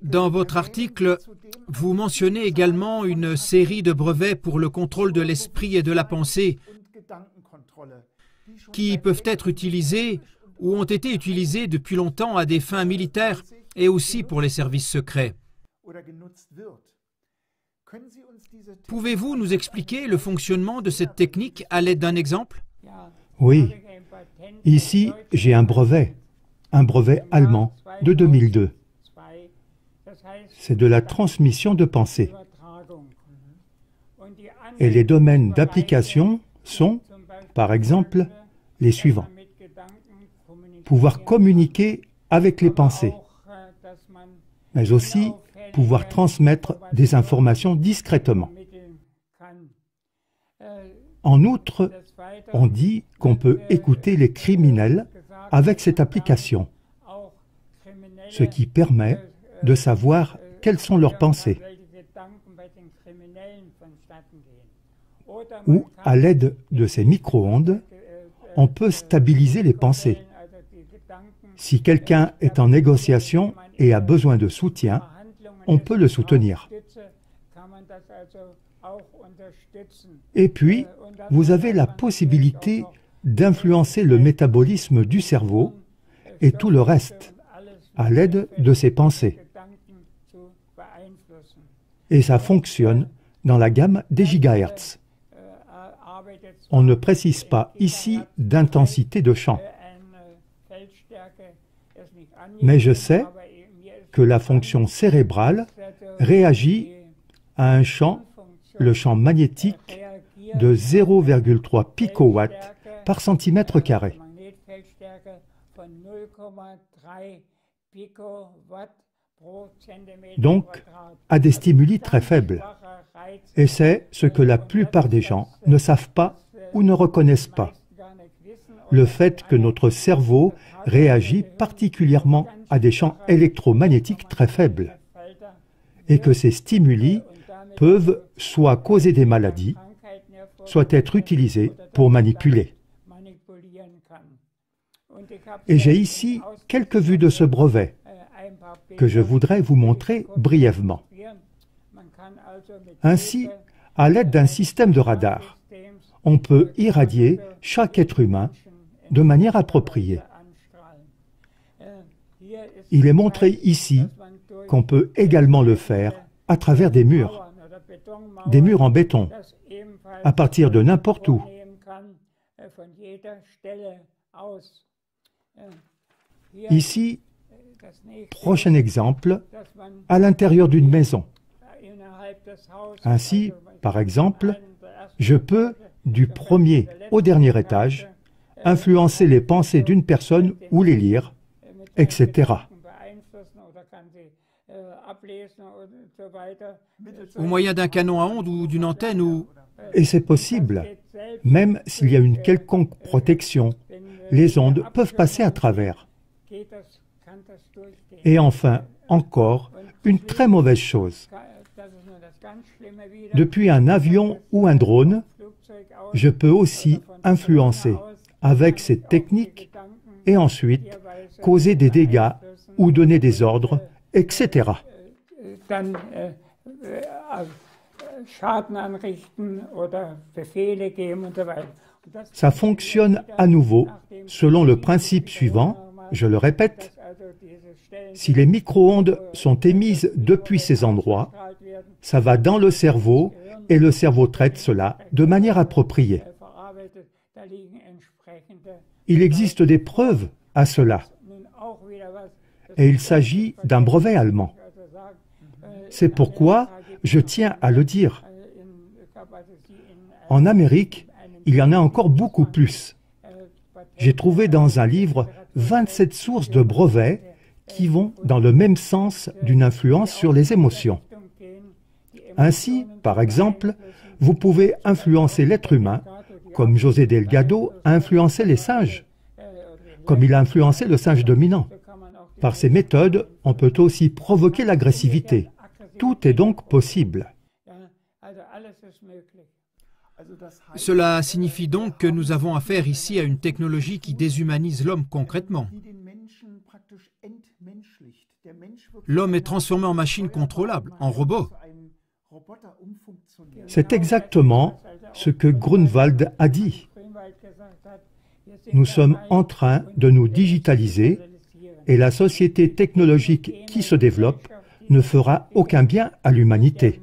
Dans votre article, vous mentionnez également une série de brevets pour le contrôle de l'esprit et de la pensée qui peuvent être utilisés ou ont été utilisés depuis longtemps à des fins militaires et aussi pour les services secrets. Pouvez-vous nous expliquer le fonctionnement de cette technique à l'aide d'un exemple? Oui. Ici, j'ai un brevet allemand de 2002. C'est de la transmission de pensée. Et les domaines d'application sont, par exemple, les suivants. Pouvoir communiquer avec les pensées, mais aussi pouvoir transmettre des informations discrètement. En outre, on dit qu'on peut écouter les criminels avec cette application, ce qui permet de savoir quelles sont leurs pensées. Ou, à l'aide de ces micro-ondes, on peut stabiliser les pensées. Si quelqu'un est en négociation et a besoin de soutien, on peut le soutenir. Et puis, vous avez la possibilité d'influencer le métabolisme du cerveau et tout le reste à l'aide de ces pensées. Et ça fonctionne dans la gamme des gigahertz. On ne précise pas ici d'intensité de champ. Mais je sais que la fonction cérébrale réagit à un champ, le champ magnétique, de 0,3 picowatts par centimètre carré. Donc, à des stimuli très faibles. Et c'est ce que la plupart des gens ne savent pas ou ne reconnaissent pas. Le fait que notre cerveau réagit particulièrement à des champs électromagnétiques très faibles et que ces stimuli peuvent soit causer des maladies, soit être utilisés pour manipuler. Et j'ai ici quelques vues de ce brevet que je voudrais vous montrer brièvement. Ainsi, à l'aide d'un système de radar, on peut irradier chaque être humain de manière appropriée. Il est montré ici qu'on peut également le faire à travers des murs en béton, à partir de n'importe où. Ici, prochain exemple, à l'intérieur d'une maison. Ainsi, par exemple, je peux, du premier au dernier étage, influencer les pensées d'une personne ou les lire, etc. Au moyen d'un canon à ondes ou d'une antenne ou... Et c'est possible. Même s'il y a une quelconque protection, les ondes peuvent passer à travers. Et enfin, encore, une très mauvaise chose. Depuis un avion ou un drone, je peux aussi influencer avec cette technique et ensuite causer des dégâts ou donner des ordres, etc. Ça fonctionne à nouveau selon le principe suivant, je le répète, si les micro-ondes sont émises depuis ces endroits, ça va dans le cerveau et le cerveau traite cela de manière appropriée. Il existe des preuves à cela. Et il s'agit d'un brevet allemand. C'est pourquoi je tiens à le dire. En Amérique, il y en a encore beaucoup plus. J'ai trouvé dans un livre 27 sources de brevets qui vont dans le même sens d'une influence sur les émotions. Ainsi, par exemple, vous pouvez influencer l'être humain, comme José Delgado a influencé les singes, comme il a influencé le singe dominant. Par ces méthodes, on peut aussi provoquer l'agressivité. Tout est donc possible. Cela signifie donc que nous avons affaire ici à une technologie qui déshumanise l'homme concrètement. L'homme est transformé en machine contrôlable, en robot. C'est exactement ce que Grunwald a dit. Nous sommes en train de nous digitaliser et la société technologique qui se développe ne fera aucun bien à l'humanité.